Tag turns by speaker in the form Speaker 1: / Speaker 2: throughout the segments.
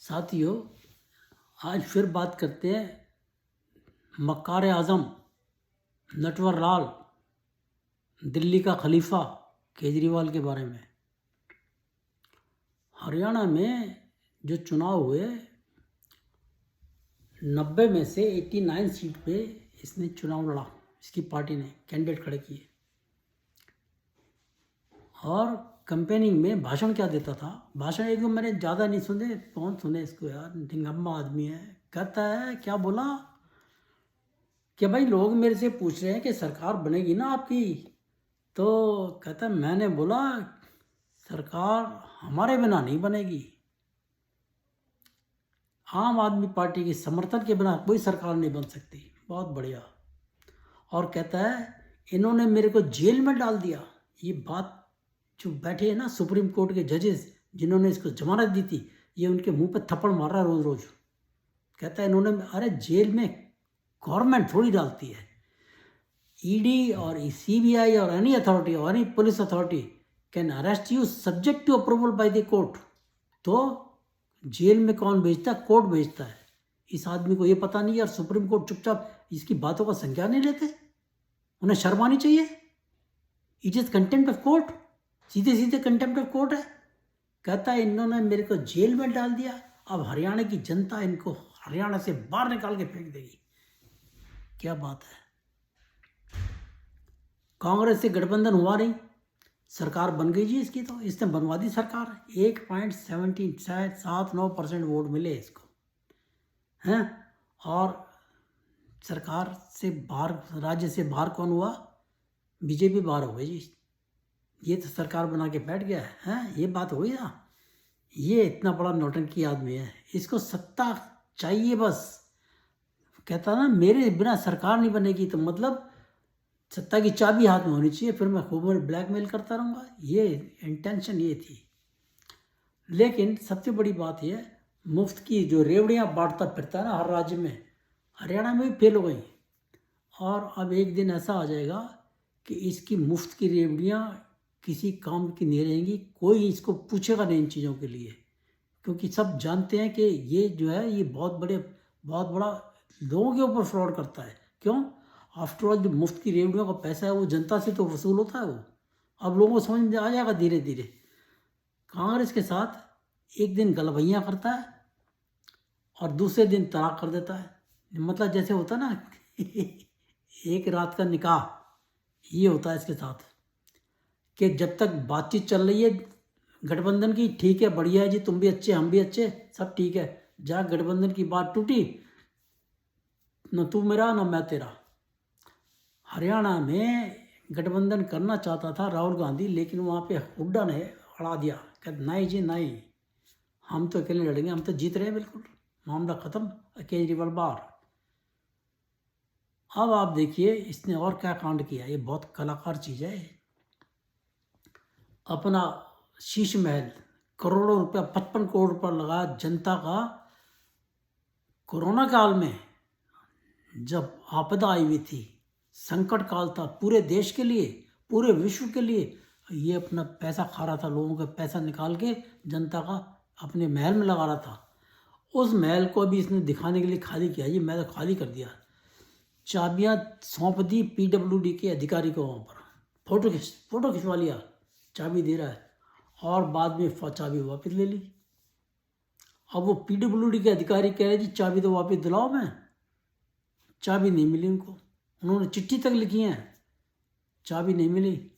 Speaker 1: साथियों, आज फिर बात करते हैं मक्कार आज़म नटवर लाल, दिल्ली का खलीफा केजरीवाल के बारे में। हरियाणा में जो चुनाव हुए 90 में से 89 सीट पे इसने चुनाव लड़ा, इसकी पार्टी ने कैंडिडेट खड़े किए। और कैंपेनिंग में भाषण क्या देता था, भाषण एक मैंने ज़्यादा नहीं सुने, कौन सुने इसको यार, निगम्मा आदमी है। कहता है, क्या बोला कि भाई लोग मेरे से पूछ रहे हैं कि सरकार बनेगी ना आपकी, तो कहता है मैंने बोला सरकार हमारे बिना नहीं बनेगी, आम आदमी पार्टी के समर्थन के बिना कोई सरकार नहीं बन सकती। बहुत बढ़िया। और कहता है इन्होंने मेरे को जेल में डाल दिया। ये बात जो बैठे हैं ना सुप्रीम कोर्ट के जजेस जिन्होंने इसको जमानत दी थी, ये उनके मुंह पे थप्पड़ मार रहा है रोज रोज। कहता है इन्होंने, अरे जेल में गवर्नमेंट थोड़ी डालती है, ईडी और सीबीआई और एनी अथॉरिटी और any police authority can arrest you subject to approval by the court. तो जेल में कौन भेजता है? कोर्ट भेजता है। इस आदमी को ये पता नहीं यार, सुप्रीम कोर्ट चुपचाप इसकी बातों का संज्ञान नहीं लेते, उन्हें शर्म आनी चाहिए। It is contempt of court, सीधे सीधे कंटेम्प्ट ऑफ कोर्ट है। कहता है इन्होंने मेरे को जेल में डाल दिया, अब हरियाणा की जनता इनको हरियाणा से बाहर निकाल के फेंक देगी। क्या बात है। कांग्रेस से गठबंधन हुआ नहीं, सरकार बन गई जी इसकी, तो इसने बनवा दी सरकार। 1.79% वोट मिले इसको हैं। और सरकार से बाहर, राज्य से बाहर कौन हुआ? बीजेपी बाहर हो गई जी। ये तो सरकार बना के बैठ गया है, ये बात हो गई ना। ये इतना बड़ा नौटंकी आदमी है, इसको सत्ता चाहिए बस। कहता ना मेरे बिना सरकार नहीं बनेगी, तो मतलब सत्ता की चाबी हाथ में होनी चाहिए, फिर मैं खूब ब्लैकमेल करता रहूँगा। ये इंटेंशन ये थी। लेकिन सबसे बड़ी बात यह, मुफ्त की जो रेवड़ियाँ बांटता फिरता है ना हर राज्य में, हरियाणा में भी फेल हो गई। और अब एक दिन ऐसा आ जाएगा कि इसकी मुफ्त की रेवड़ियाँ किसी काम की नहीं रहेंगी, कोई इसको पूछेगा नहीं इन चीज़ों के लिए, क्योंकि सब जानते हैं कि ये जो है ये बहुत बड़ा लोगों के ऊपर फ्रॉड करता है। क्यों? आफ्टर ऑल जो मुफ्त की रेवड़ियों का पैसा है वो जनता से तो वसूल होता है वो। अब लोगों को समझ में आ जाएगा धीरे धीरे। कांग्रेस के साथ एक दिन गलभैयाँ करता है और दूसरे दिन तलाक कर देता है। मतलब जैसे होता है ना एक रात का निकाह, ये होता है इसके साथ। कि जब तक बातचीत चल रही है गठबंधन की, ठीक है, बढ़िया है जी, तुम भी अच्छे हम भी अच्छे, सब ठीक है। जहाँ गठबंधन की बात टूटी, न तू मेरा न मैं तेरा। हरियाणा में गठबंधन करना चाहता था राहुल गांधी, लेकिन वहाँ पे हुड्डा ने अड़ा दिया। कहते नहीं जी नहीं, हम तो अकेले लड़ेंगे, हम तो जीत रहे हैं बिल्कुल, मामला ख़त्म, केजरीवाल बाहर। अब आप देखिए इसने और क्या कांड किया। ये बहुत कलाकार चीज़ है। अपना शीश महल करोड़ों रुपया, 55 करोड़ रुपया लगा जनता का। कोरोना काल में जब आपदा आई हुई थी, संकट काल था पूरे देश के लिए, पूरे विश्व के लिए, ये अपना पैसा खा रहा था, लोगों का पैसा निकाल के जनता का अपने महल में लगा रहा था। उस महल को भी इसने दिखाने के लिए खाली किया। ये महल खाली कर दिया, चाबियाँ सौंप दी PWD के अधिकारी को। वहाँ पर फोटो खिंचवा लिया, चाबी दे रहा है, और बाद में चाबी वापस ले ली। अब वो PWD के अधिकारी कह रहे जी चाबी तो वापस दिलाओ। मैं चाबी नहीं मिली उनको, उन्होंने चिट्ठी तक लिखी है, चाबी नहीं मिली।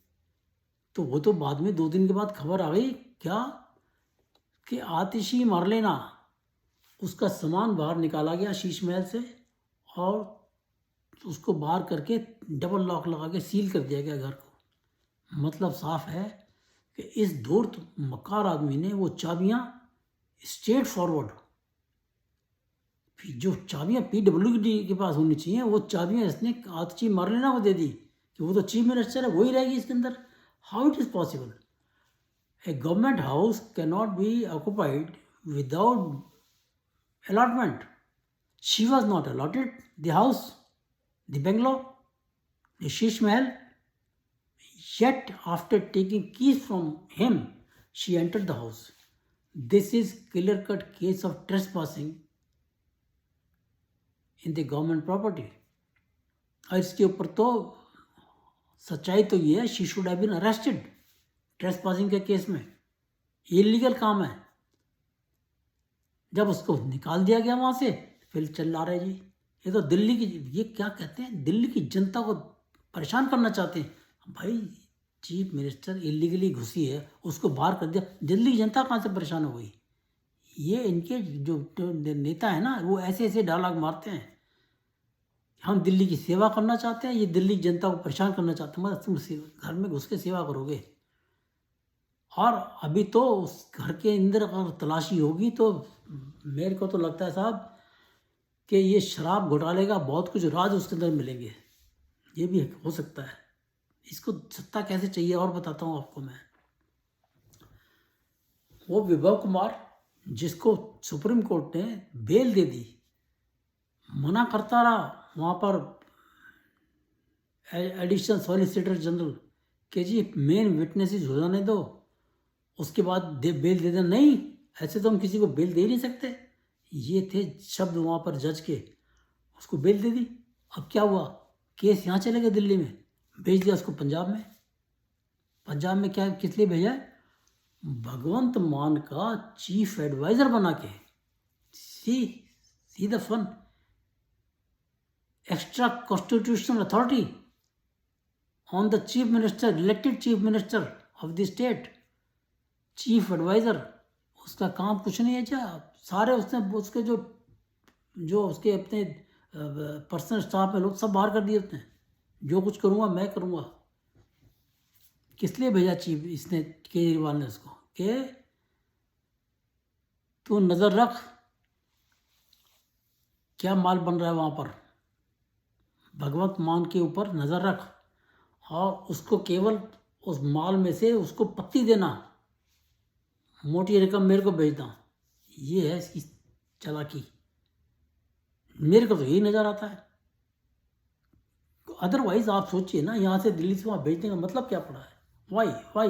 Speaker 1: तो वो तो बाद में 2 दिन के बाद खबर आ गई क्या कि आतिशी मार लेना। उसका सामान बाहर निकाला गया शीश महल से, और उसको बाहर करके डबल लॉक लगा के सील कर दिया गया घर को। मतलब साफ है कि इस धूर्त मक्कार आदमी ने वो चाबियाँ स्ट्रेट फॉरवर्ड, जो चाबियाँ PWD के पास होनी चाहिए, वो चाबियाँ इसने आतिशी मार लेना को दे दी कि वो तो चीफ मिनिस्टर है, वही रहेगी इसके अंदर। How it is possible? A government house can not be occupied without allotment. She was not allotted the house, the bungalow, the Shish Mahal. Yet after taking keys from him, she entered the house. This is clear cut case of trespassing in the government property. और इसके ऊपर तो सच्चाई तो ये है, she should have been arrested trespassing के case में। इलीगल काम है। जब उसको निकाल दिया गया वहां से, फिर चल रहा है जी। ये तो दिल्ली की, ये क्या कहते हैं, दिल्ली की जनता को परेशान करना चाहते हैं। भाई चीफ मिनिस्टर इलीगली घुसी है, उसको बाहर कर दिया, दिल्ली की जनता कहाँ से परेशान हो गई? ये इनके जो नेता है ना, वो ऐसे ऐसे डायलॉग मारते हैं, हम दिल्ली की सेवा करना चाहते हैं, ये दिल्ली की जनता को परेशान करना चाहते हैं। मतलब तुम घर में घुस के सेवा करोगे। और अभी तो उस घर के अंदर अगर तलाशी होगी तो मेरे को तो लगता है साहब कि ये शराब घोटाले का बहुत कुछ राज उसके अंदर मिलेंगे। ये भी हो सकता है। इसको सत्ता कैसे चाहिए और बताता हूँ आपको मैं। वो विभव कुमार जिसको सुप्रीम कोर्ट ने बेल दे दी, मना करता रहा वहाँ पर एडिशनल सॉलिसिटर जनरल के जी मेन विटनेसेस हो जाने दो, उसके बाद बेल दे देना। नहीं, ऐसे तो हम किसी को बेल दे ही नहीं सकते। ये थे शब्द वहाँ पर जज के, उसको बेल दे दी। अब क्या हुआ, केस यहाँ चले गए दिल्ली में, भेज दिया उसको पंजाब में। पंजाब में क्या किस लिए भेजा है? भगवंत मान का चीफ एडवाइजर बना के। See the fun, extra constitutional authority on the chief minister, elected chief minister of the state, chief adviser. उसका काम कुछ नहीं है क्या? सारे उसने उसके जो उसके अपने पर्सनल स्टाफ में लोग सब बाहर कर दिए उसने। जो कुछ करूँगा मैं करूँगा। किस लिए भेजा चीफ इसने, केजरीवाल ने उसको, कि तू नज़र रख क्या माल बन रहा है वहाँ पर, भगवंत मान के ऊपर नज़र रख, और उसको केवल उस माल में से उसको पत्ती देना, मोटी रकम मेरे को भेजना। ये है इसकी चालाकी। मेरे को तो यही नज़र आता है। अदरवाइज आप सोचिए ना, यहाँ से दिल्ली से वहाँ भेजने का मतलब क्या पड़ा है? वाई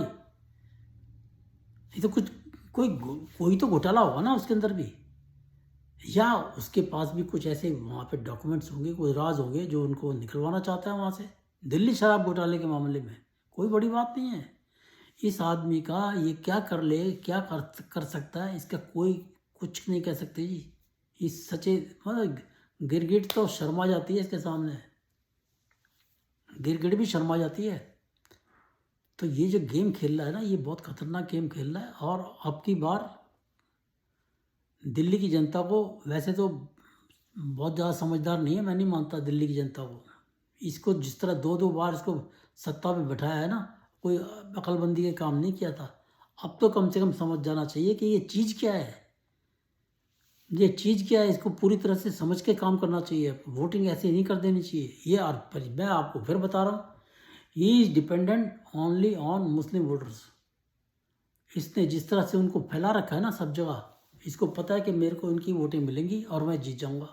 Speaker 1: ये तो कुछ कोई तो घोटाला होगा ना उसके अंदर भी, या उसके पास भी कुछ ऐसे वहाँ पे डॉक्यूमेंट्स होंगे, कोई राज होंगे जो उनको निकलवाना चाहता है वहाँ से। दिल्ली शराब घोटाले के मामले में कोई बड़ी बात नहीं है। इस आदमी का ये क्या कर ले, क्या कर सकता है, इसका कोई कुछ नहीं कह सकते जी। इस सचे मतलब गिरगिट तो शर्मा जाती है इसके सामने, गिरगिट भी शर्मा जाती है। तो ये जो गेम खेल रहा है ना, ये बहुत खतरनाक गेम खेल रहा है। और अब की बार दिल्ली की जनता को, वैसे तो बहुत ज़्यादा समझदार नहीं है, मैं नहीं मानता दिल्ली की जनता को। इसको जिस तरह दो बार इसको सत्ता पे बैठाया है ना, कोई अकलमंदी के काम नहीं किया था। अब तो कम से कम समझ जाना चाहिए कि ये चीज़ क्या है, ये चीज़ क्या है। इसको पूरी तरह से समझ के काम करना चाहिए। वोटिंग ऐसे नहीं कर देनी चाहिए। ये और मैं आपको फिर बता रहा हूँ, he is dependent only on Muslim voters. इसने जिस तरह से उनको फैला रखा है ना सब जगह, इसको पता है कि मेरे को इनकी वोटें मिलेंगी और मैं जीत जाऊंगा।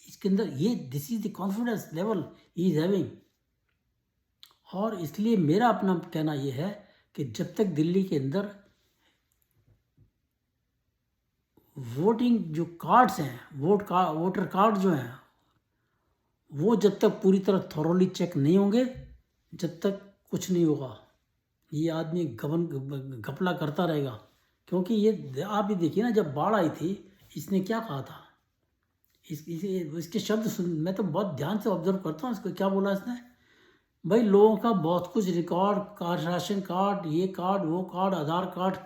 Speaker 1: इसके अंदर ये this is the confidence level he is having. और इसलिए मेरा अपना कहना यह है कि जब तक दिल्ली के अंदर वोटिंग जो कार्ड्स हैं, वोटर कार्ड जो हैं, वो जब तक पूरी तरह थॉरोली चेक नहीं होंगे, जब तक कुछ नहीं होगा। ये आदमी घपला करता रहेगा। क्योंकि ये आप ही देखिए ना, जब बाढ़ आई थी, इसने क्या कहा था, इसके शब्द सुन, मैं तो बहुत ध्यान से ऑब्जर्व करता हूँ इसको। क्या बोला इसने? भाई लोगों का बहुत कुछ रिकॉर्ड, राशन कार्ड, ये कार्ड, वो कार्ड, आधार कार्ड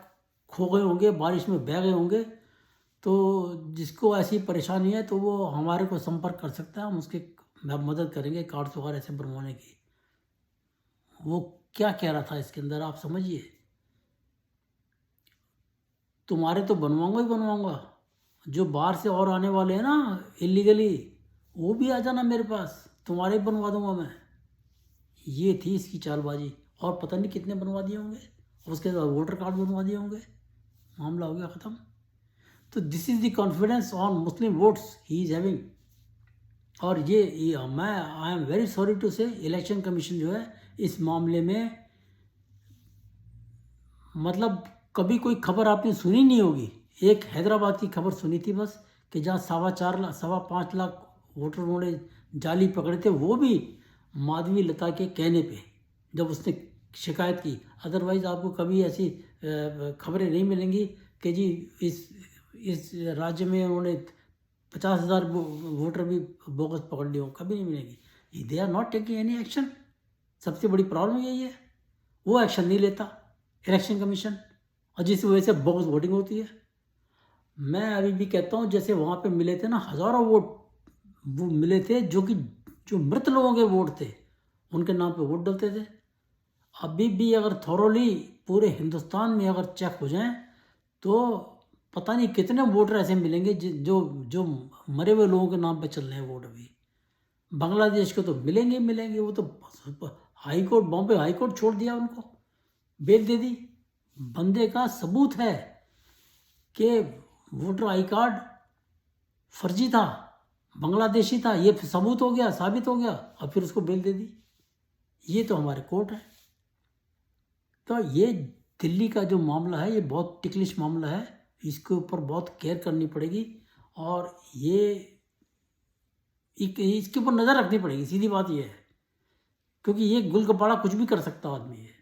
Speaker 1: खो गए होंगे, बारिश में बह गए होंगे। तो जिसको ऐसी परेशानी है तो वो हमारे को संपर्क कर सकता है, हम उसके मदद करेंगे कार्ड्स वगैरह ऐसे बनवाने की। वो क्या कह रहा था इसके अंदर, आप समझिए। तुम्हारे तो बनवाऊंगा ही बनवाऊंगा, जो बाहर से और आने वाले हैं ना इलीगली, वो भी आ जाना मेरे पास, तुम्हारे भी बनवा दूंगा मैं। ये थी इसकी चालबाजी। और पता नहीं कितने बनवा दिए होंगे, उसके बाद वोटर कार्ड बनवा दिए होंगे, मामला हो गया ख़त्म। तो this is the confidence on Muslim votes he is having. और ये मैं I am very sorry to say, election commission जो है इस मामले में मतलब कभी कोई खबर आपने सुनी नहीं होगी। एक हैदराबाद की खबर सुनी थी बस, कि जहाँ 4.25 लाख वोटर उन्होंने जाली पकड़े थे, वो भी माधवी लता के कहने पे, जब उसने शिकायत की। अदरवाइज़ आपको कभी ऐसी खबरें नहीं मिलेंगी कि जी इस राज्य में उन्होंने 50,000 वोटर भी बोगस पकड़ लिए हो, कभी नहीं मिलेगी। They are not taking any action. सबसे बड़ी प्रॉब्लम यही है, वो एक्शन नहीं लेता इलेक्शन कमीशन, और जिस वजह से बोगस वोटिंग होती है। मैं अभी भी कहता हूँ, जैसे वहाँ पे मिले थे ना हज़ारों वोट, वो मिले थे जो मृत लोगों के वोट थे, उनके नाम पे वोट डलते थे। अभी भी अगर थॉरोली पूरे हिंदुस्तान में अगर चेक हो जाएं, तो पता नहीं कितने वोटर ऐसे मिलेंगे जो जो मरे हुए लोगों के नाम पे चल रहे हैं वोट अभी। बांग्लादेश को तो मिलेंगे, वो तो high court, Bombay high court छोड़ दिया उनको, बेल दे दी। बंदे का सबूत है कि वोटर आई कार्ड फर्जी था, बांग्लादेशी था, ये सबूत हो गया, साबित हो गया, और फिर उसको बेल दे दी। ये तो हमारे कोर्ट है। तो ये दिल्ली का जो मामला है, ये बहुत टिकलिश मामला है, इसके ऊपर बहुत केयर करनी पड़ेगी, और इसके ऊपर नज़र रखनी पड़ेगी, सीधी बात ये है। क्योंकि ये गुलगप्पाड़ा कुछ भी कर सकता आदमी है।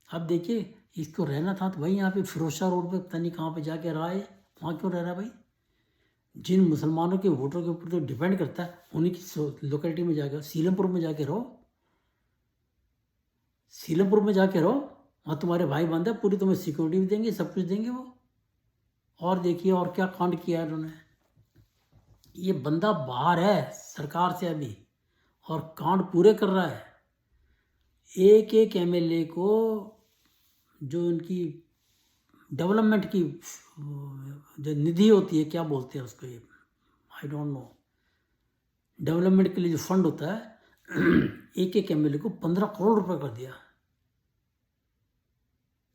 Speaker 1: अब देखिए, इसको रहना था तो भाई यहाँ पे फिरोजशाह रोड पे पता नहीं कहाँ पे जाके रहा है, वहाँ क्यों रह रहा है भाई? जिन मुसलमानों के वोटों के ऊपर तो डिपेंड करता है, उन्हीं की लोकेलिटी में जाकर, सीलमपुर में जाके रहो, सीलमपुर में जाके रहो, वहाँ तुम्हारे भाई बंद है, पूरी तुम्हें सिक्योरिटी भी देंगे, सब कुछ देंगे वो। और देखिए और क्या कांड किया है उन्होंने। ये बंदा बाहर है सरकार से अभी, और कांड पूरे कर रहा है। एक एक एमएलए को जो उनकी डेवलपमेंट की जो निधि होती है, क्या बोलते हैं उसको, ये आई डोंट नो, डेवलपमेंट के लिए जो फंड होता है, एक एक एमएलए को 15 करोड़ रुपए कर दिया।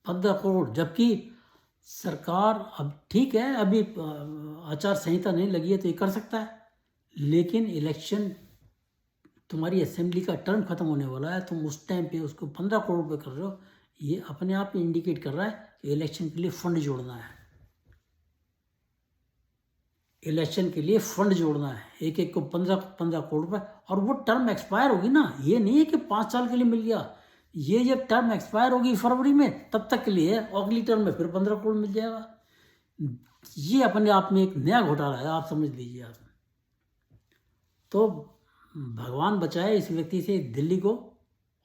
Speaker 1: 15 करोड़, जबकि सरकार, अब ठीक है, अभी आचार संहिता नहीं लगी है तो ये कर सकता है, लेकिन इलेक्शन, तुम्हारी असेंबली का टर्म खत्म होने वाला है, तुम उस टाइम पे उसको 15 करोड़ रुपए कर रहे हो। ये अपने आप में इंडिकेट कर रहा है कि इलेक्शन के लिए फंड जोड़ना है, इलेक्शन के लिए फंड जोड़ना है, एक एक को 15 करोड़ रुपए। और वो टर्म एक्सपायर होगी ना, ये नहीं है कि 5 साल के लिए मिल गया, ये जब टर्म एक्सपायर होगी फरवरी में, तब तक के लिए है, अगली टर्म में फिर 15 करोड़ मिल जाएगा। ये अपने आप में एक नया घोटाला है, आप समझ लीजिए आप। तो भगवान बचाए इस व्यक्ति से, दिल्ली को।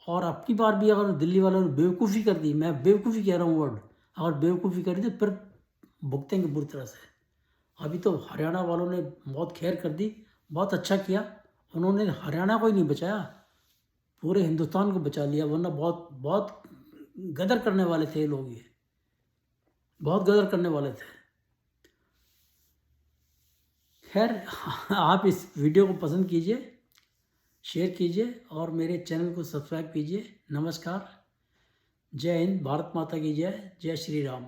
Speaker 1: और अब की बार भी अगर दिल्ली वालों ने बेवकूफ़ी कर दी, मैं बेवकूफ़ी कह रहा हूँ वर्ड, अगर बेवकूफ़ी करी तो फिर भुगतेंगे बुरी तरह से। अभी तो हरियाणा वालों ने बहुत खैर कर दी, बहुत अच्छा किया, उन्होंने हरियाणा को ही नहीं बचाया, पूरे हिंदुस्तान को बचा लिया, वरना बहुत बहुत गदर करने वाले थे लोग, ये बहुत गदर करने वाले थे। खैर, आप इस वीडियो को पसंद कीजिए, शेयर कीजिए, और मेरे चैनल को सब्सक्राइब कीजिए। नमस्कार, जय हिंद, भारत माता की जय, जय श्री राम।